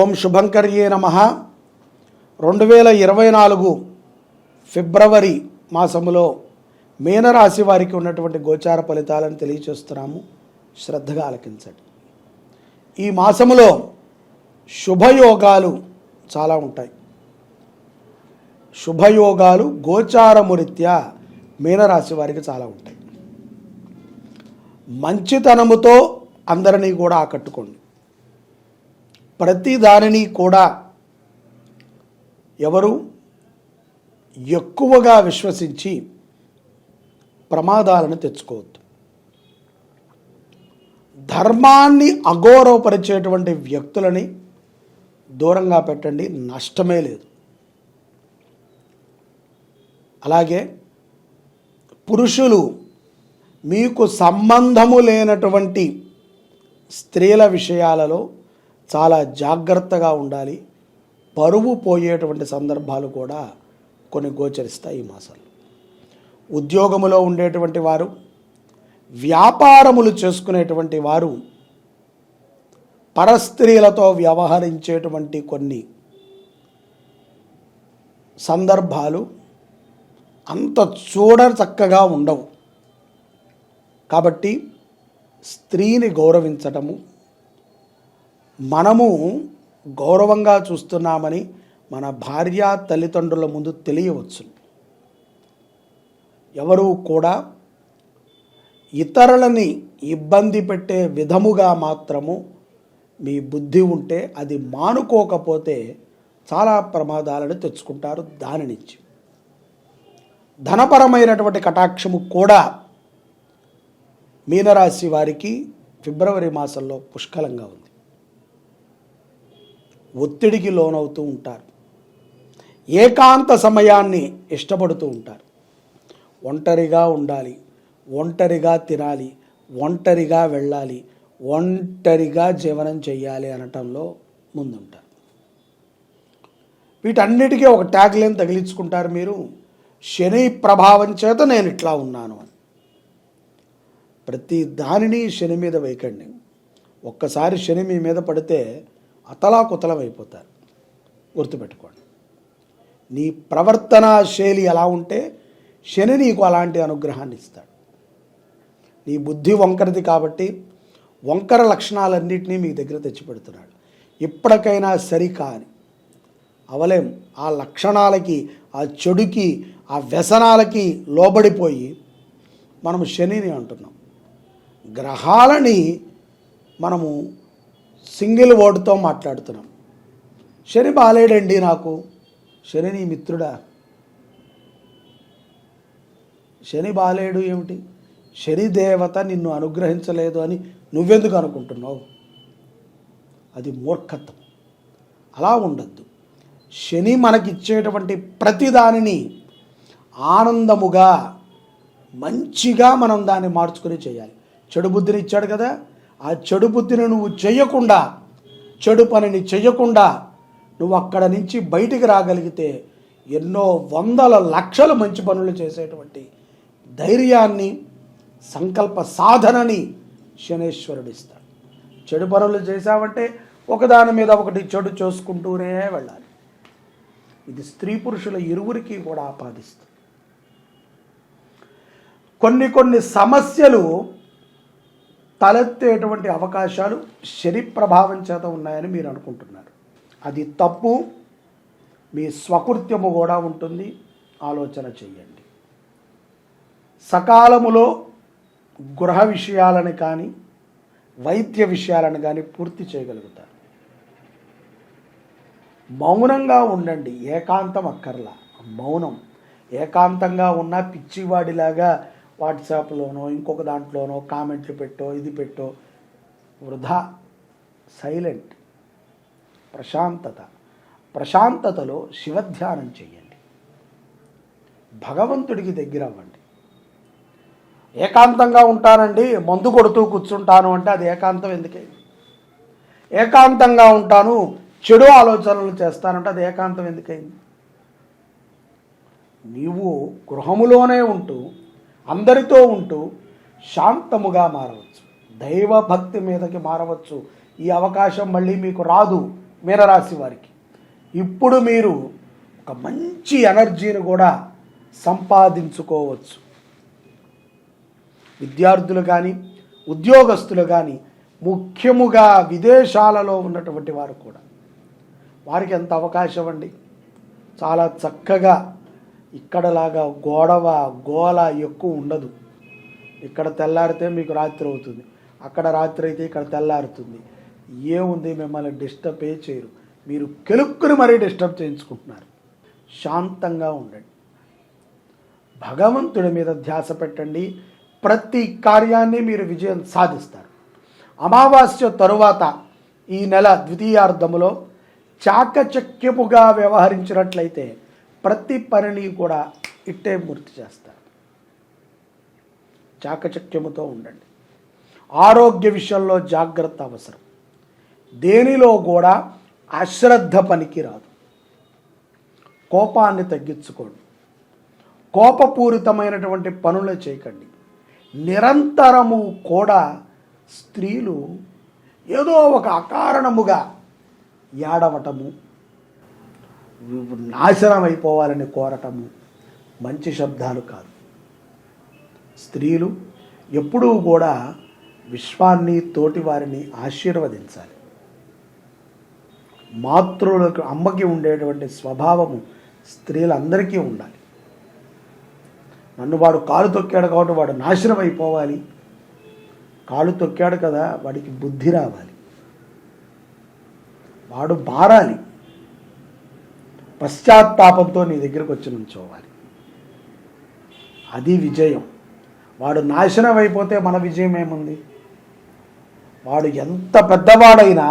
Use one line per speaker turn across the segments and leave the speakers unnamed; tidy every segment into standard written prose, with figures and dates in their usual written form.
ఓం శుభంకర్యే నమః. 2024 ఫిబ్రవరి మాసములో మీనరాశి వారికి ఉన్నటువంటి గోచార ఫలితాలను తెలియచేస్తున్నాము. శ్రద్ధగా ఆలకించండి. ఈ మాసములో శుభయోగాలు చాలా ఉంటాయి. శుభయోగాలు గోచారమురీత్యా మీనరాశి వారికి చాలా ఉంటాయి. మంచితనముతో అందరినీ కూడా ఆకట్టుకోండి. ప్రతి దానిని కూడా ఎవరు ఎక్కువగా విశ్వసించి ప్రమాదాలను తెచ్చుకోవద్దు. ధర్మాన్ని అగౌరవపరిచేటువంటి వ్యక్తులని దూరంగా పెట్టండి, నష్టమే లేదు. అలాగే పురుషులు మీకు సంబంధము లేనటువంటి స్త్రీల విషయాలలో చాలా జాగ్రత్తగా ఉండాలి. పరువు పోయేటువంటి సందర్భాలు కూడా కొన్ని గోచరిస్తాయి ఈ మాసంలో. ఉద్యోగములో ఉండేటువంటి వారు, వ్యాపారములు చేసుకునేటువంటి వారు పరస్త్రీలతో వ్యవహరించేటువంటి కొన్ని సందర్భాలు అంత చక్కగా ఉండవు. కాబట్టి స్త్రీని గౌరవించటము, మనము గౌరవంగా చూస్తున్నామని మన భార్య తల్లిదండ్రుల ముందు తెలియవచ్చు. ఎవరు కూడా ఇతరులని ఇబ్బంది పెట్టే విధముగా మాత్రము మీ బుద్ధి ఉంటే అది మానుకోకపోతే చాలా ప్రమాదాలను తెచ్చుకుంటారు. దాని నుంచి ధనపరమైనటువంటి కటాక్షము కూడా మీనరాశి వారికి ఫిబ్రవరి మాసంలో పుష్కలంగా ఉంది. ఒత్తిడికి లోనవుతూ ఉంటారు. ఏకాంత సమయాన్ని ఇష్టపడుతూ ఉంటారు. ఒంటరిగా ఉండాలి, ఒంటరిగా తినాలి, ఒంటరిగా వెళ్ళాలి, ఒంటరిగా జీవనం చేయాలి అనటంలో ముందుంటారు. వీటన్నిటికీ ఒక ట్యాగ్ లైన్ తగిలించుకుంటారు మీరు. శని ప్రభావం చేత నేను ఇట్లా ఉన్నాను అని. ప్రతి దానిని శని మీద వేయకండి. ఒక్కసారి శని మీ మీద పడితే అతలాకుతలం అయిపోతారు. గుర్తుపెట్టుకోండి. నీ ప్రవర్తన శైలి ఎలా ఉంటే శని నీకు అలాంటి అనుగ్రహాన్ని ఇస్తాడు. నీ బుద్ధి వంకరది కాబట్టి వంకర లక్షణాలన్నింటినీ మీ దగ్గర తెచ్చిపెడుతున్నాడు. ఇప్పటికైనా సరికాని అవలేం. ఆ లక్షణాలకి, ఆ చెడుకి, ఆ వ్యసనాలకి లోబడిపోయి మనం శనిని అంటున్నాం. గ్రహాలని మనము సింగిల్ వర్డ్తో మాట్లాడుతున్నాం. శని బాలేడండి నాకు. శని నీ మిత్రుడా? శని బాలేడు ఏమిటి? శని దేవత నిన్ను అనుగ్రహించలేదు అని నువ్వెందుకు అనుకుంటున్నావు? అది మూర్ఖత్వం. అలా ఉండద్దు. శని మనకిచ్చేటువంటి ప్రతిదానిని ఆనందముగా మంచిగా మనం దాన్ని మార్చుకొని చేయాలి. చెడు బుద్ధిని ఇచ్చాడు కదా, ఆ చెడు బుద్ధిని నువ్వు చెయ్యకుండా, చెడు పనిని చెయ్యకుండా నువ్వు అక్కడ నుంచి బయటికి రాగలిగితే ఎన్నో వందల లక్షలు మంచి పనులు చేసేటువంటి ధైర్యాన్ని, సంకల్ప సాధనని శనేశ్వరుడు ఇస్తాడు. చెడు పనులు చేశావంటే ఒకదాని మీద ఒకటి చెడు చేసుకుంటూనే వెళ్ళాలి. ఇది స్త్రీ పురుషుల ఇరువురికి కూడా ఆపాదిస్తుంది. కొన్ని సమస్యలు తలెత్తేటువంటి అవకాశాలు శని ప్రభావం చేత ఉన్నాయని మీరు అనుకుంటున్నారు. అది తప్పు. మీ స్వకృత్యము కూడా ఉంటుంది. ఆలోచన చెయ్యండి. సకాలములో గృహ విషయాలను కానీ, వైద్య విషయాలను కానీ పూర్తి చేయగలుగుతారు. మౌనంగా ఉండండి. ఏకాంతం అక్కర్లా. మౌనం. ఏకాంతంగా ఉన్న పిచ్చివాడిలాగా వాట్సాప్లోనో ఇంకొక దాంట్లోనో కామెంట్లు పెట్టో ఇది పెట్టో వృధా. సైలెంట్. ప్రశాంతతలో శివధ్యానం చేయండి. భగవంతుడికి దగ్గర అవ్వండి. ఏకాంతంగా ఉంటానండి, మందు కొడుతూ కూర్చుంటాను అంటే అది ఏకాంతం ఎందుకైంది? ఏకాంతంగా ఉంటాను, చెడు ఆలోచనలు చేస్తానంటే అది ఏకాంతం ఎందుకైంది? నీవు గృహములోనే ఉంటూ అందరితో ఉంటూ శాంతముగా మారవచ్చు. దైవభక్తి మీదకి మారవచ్చు. ఈ అవకాశం మళ్ళీ మీకు రాదు. మీనరాశి వారికి ఇప్పుడు మీరు ఒక మంచి ఎనర్జీని కూడా సంపాదించుకోవచ్చు. విద్యార్థులు కానీ ఉద్యోగస్తులు కానీ ముఖ్యముగా విదేశాలలో ఉన్నటువంటి వారు కూడా వారికి ఎంత అవకాశం అండి. చాలా చక్కగా ఇక్కడలాగా గోల ఎక్కువ ఉండదు. ఇక్కడ తెల్లారితే మీకు రాత్రి అవుతుంది, అక్కడ రాత్రి అయితే ఇక్కడ తెల్లారుతుంది. ఏముంది, మిమ్మల్ని డిస్టర్బ్ చేయరు, మీరు కెలుక్కుని మరీ డిస్టర్బ్ చేయించుకుంటున్నారు. శాంతంగా ఉండండి, భగవంతుడి మీద ధ్యాస పెట్టండి, ప్రతి కార్యాన్ని మీరు విజయం సాధిస్తారు. అమావాస్య తరువాత ఈ నెల ద్వితీయార్థములో చాకచక్యముగా వ్యవహరించినట్లయితే ప్రతి పనిని కూడా ఇట్టే పూర్తి చేస్తారు. చాకచక్యముతో ఉండండి. ఆరోగ్య విషయంలో జాగ్రత్త అవసరం. దేనిలో కూడా అశ్రద్ధ పనికి రాదు. కోపాన్ని తగ్గించుకోండి. కోపపూరితమైనటువంటి పనులు చేయకండి. నిరంతరము కూడా స్త్రీలు ఏదో ఒక అకారణముగా ఏడవటము, నాశనం అయిపోవాలని కోరటము మంచి శబ్దాలు కాదు. స్త్రీలు ఎప్పుడూ కూడా విశ్వాన్ని, తోటివారిని ఆశీర్వదించాలి. మాతృలకు, అమ్మకి ఉండేటువంటి స్వభావము స్త్రీలందరికీ ఉండాలి. నన్ను వాడు కాలు తొక్కాడు కాబట్టి వాడు నాశనం అయిపోవాలి. కాలు తొక్కాడు కదా, వాడికి బుద్ధి రావాలి, వాడు మారాలి, పశ్చాత్తాపంతో నీ దగ్గరకు వచ్చి నుంచోవాలి. అది విజయం. వాడు నాశనం అయిపోతే మన విజయం ఏముంది? వాడు ఎంత పెద్దవాడైనా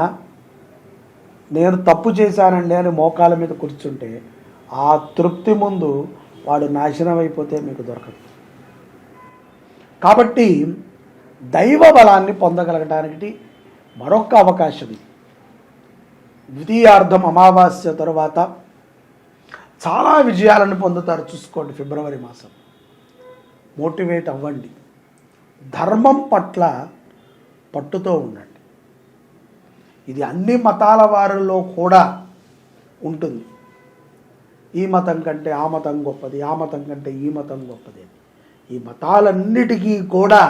నేను తప్పు చేశానండి అని మోకాల మీద కూర్చుంటే ఆ తృప్తి ముందు వాడు నాశనం అయిపోతే మీకు దొరకదు. కాబట్టి దైవ బలాన్ని పొందగలగడానికి మరొక అవకాశం ఇది. ద్వితీయార్థం అమావాస్య తరువాత చాలా విజయాలను పొందుతారు. చూసుకోండి, ఫిబ్రవరి మాసం. మోటివేట్ అవ్వండి. ధర్మం పట్ల పట్టుతో ఉండండి. ఇది అన్ని మతాల వారిలో కూడా ఉంటుంది. ఈ మతం కంటే ఆ మతం గొప్పది, ఆ మతం కంటే ఈ మతం గొప్పది. ఈ మతాలన్నిటికీ కూడా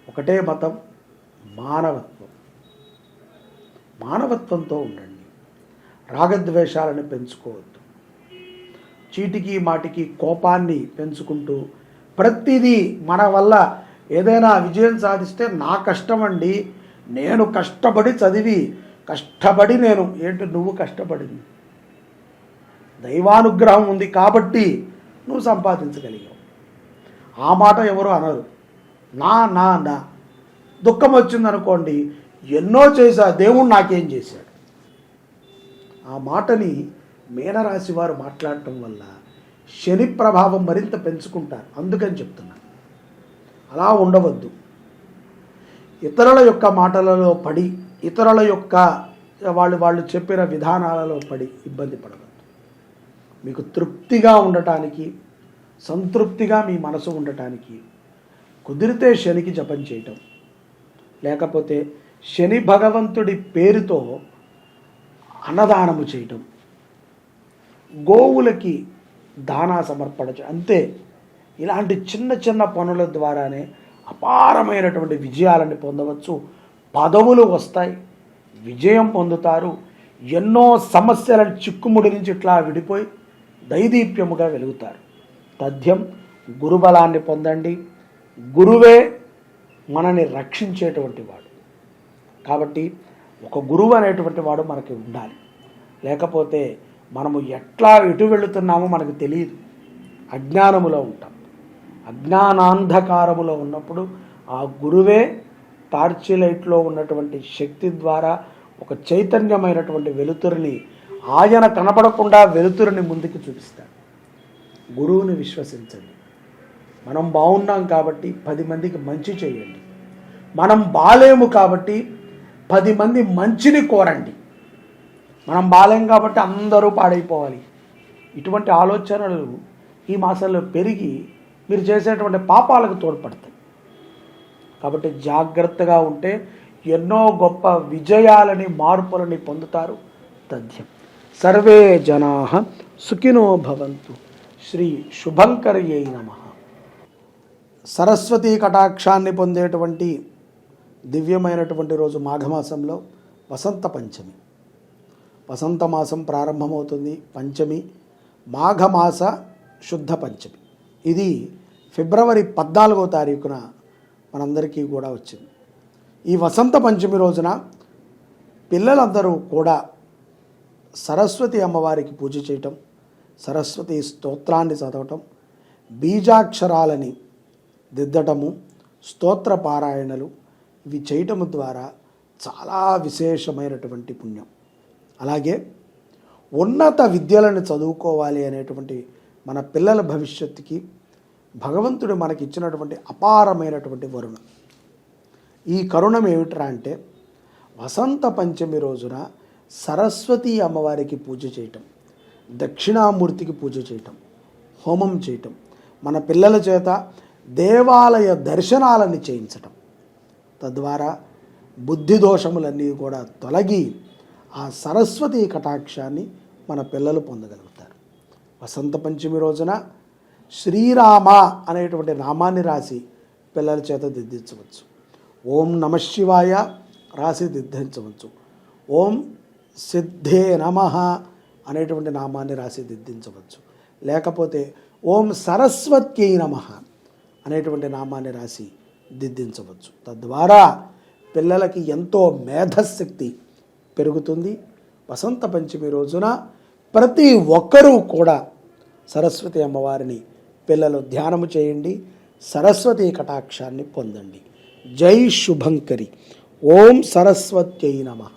ఒకటే మతం, మానవత్వం. మానవత్వంతో ఉండండి. రాగద్వేషాలను పెంచుకోవద్దు. చీటికి మాటికి కోపాన్ని పెంచుకుంటూ ప్రతిదీ మన వల్ల ఏదైనా విజయం సాధిస్తే నా కష్టం అండి, నేను కష్టపడి చదివి కష్టపడి నేను ఏంటి, నువ్వు కష్టపడింది దైవానుగ్రహం ఉంది కాబట్టి నువ్వు సంపాదించగలిగావు. ఆ మాట ఎవరు అనరు. నా నా నా దుఃఖం వచ్చిందనుకోండి, ఎన్నో చేశా, దేవుడు నాకేం చేశాడు. ఆ మాటని మీనరాశి వారు మాట్లాడటం వల్ల శని ప్రభావం మరింత పెంచుకుంటారు. అందుకని చెప్తున్నాను, అలా ఉండవద్దు. ఇతరుల యొక్క మాటలలో పడి, ఇతరుల యొక్క వాళ్ళు చెప్పిన విధానాలలో పడి ఇబ్బంది పడవద్దు. మీకు తృప్తిగా ఉండటానికి, సంతృప్తిగా మీ మనసు ఉండటానికి కుదిరితే శనికి జపం చేయటం, లేకపోతే శని భగవంతుడి పేరుతో అన్నదానము చేయటం, గోవులకి దానా సమర్పణ అంతే. ఇలాంటి చిన్న చిన్న పనుల ద్వారానే అపారమైనటువంటి విజయాలను పొందవచ్చు. పదవులు వస్తాయి, విజయం పొందుతారు. ఎన్నో సమస్యల చిక్కుముడి నుంచి ఇట్లా విడిపోయి దైదీప్యముగా వెలుగుతారు. తథ్యం గురుబలాన్ని పొందండి. గురువే మనని రక్షించేటువంటి వాడు. కాబట్టి ఒక గురువు అనేటువంటి వాడు మనకి ఉండాలి. లేకపోతే మనము ఎటు వెళుతున్నామో మనకు తెలియదు. అజ్ఞానములో ఉంటాం. అజ్ఞానాంధకారములో ఉన్నప్పుడు ఆ గురువే టార్చి లైట్లో ఉన్నటువంటి శక్తి ద్వారా ఒక చైతన్యమైనటువంటి వెలుతురిని, ఆయన కనపడకుండా వెలుతురిని ముందుకు చూపిస్తాడు. గురువుని విశ్వసించండి. మనం బాగున్నాం కాబట్టి 10 మందికి మంచి చేయండి. మనం బాలేము కాబట్టి 10 మంది మంచిని కోరండి. మనం బాలేం కాబట్టి అందరూ పాడైపోవాలి. ఇటువంటి ఆలోచనలు ఈ మాసంలో పెరిగి మీరు చేసేటువంటి పాపాలకు తోడ్పడతాయి. కాబట్టి జాగ్రత్తగా ఉంటే ఎన్నో గొప్ప విజయాలని మార్పులని పొందుతారు. తథ్యం. సర్వే జనాః సుఖినో భవంతు. శ్రీ శుభంకర్యై నమః. సరస్వతీ కటాక్షాన్ని పొందేటువంటి దివ్యమైనటువంటి రోజు మాఘమాసంలో వసంత పంచమి. వసంత మాసం ప్రారంభమవుతుంది. పంచమి మాఘమాస శుద్ధ పంచమి. ఇది ఫిబ్రవరి 14వ తారీఖున మనందరికీ కూడా వచ్చింది. ఈ వసంత పంచమి రోజున పిల్లలందరూ కూడా సరస్వతి అమ్మవారికి పూజ చేయటం, సరస్వతి స్తోత్రాన్ని చదవటం, బీజాక్షరాలని దిద్దటము, స్తోత్ర పారాయణలు ఇవి చేయటము ద్వారా చాలా విశేషమైనటువంటి పుణ్యం. అలాగే ఉన్నత విద్యలను చదువుకోవాలి అనేటువంటి మన పిల్లల భవిష్యత్తుకి భగవంతుడు మనకి ఇచ్చినటువంటి అపారమైనటువంటి వరుణం. ఈ కరుణం ఏమిట్రా అంటే వసంత పంచమి రోజున సరస్వతి అమ్మవారికి పూజ చేయటం, దక్షిణామూర్తికి పూజ చేయటం, హోమం చేయటం, మన పిల్లల చేత దేవాలయ దర్శనాలని చేయించటం, తద్వారా బుద్ధి దోషములన్నీ కూడా తొలగి ఆ సరస్వతి కటాక్షాన్ని మన పిల్లలు పొందగలుగుతారు. వసంత పంచమి రోజున శ్రీరామ అనేటువంటి నామాన్ని రాసి పిల్లల చేత దిద్దించవచ్చు. ఓం నమః శివాయ రాసి దిద్దించవచ్చు. ఓం సిద్ధే నమః అనేటువంటి నామాన్ని రాసి దిద్దించవచ్చు. లేకపోతే ఓం సరస్వత్యై నమః అనేటువంటి నామాన్ని రాసి దిద్దించవచ్చు. తద్వారా పిల్లలకి ఎంతో మేధశక్తి పెరుగుతుంది. వసంత పంచమి రోజున ప్రతి ఒక్కరూ కూడా సరస్వతి అమ్మవారిని పిల్లలు ధ్యానము చేయండి, సరస్వతి కటాక్షాన్ని పొందండి. జై శుభంకరి. ఓం సరస్వత్యై నమః.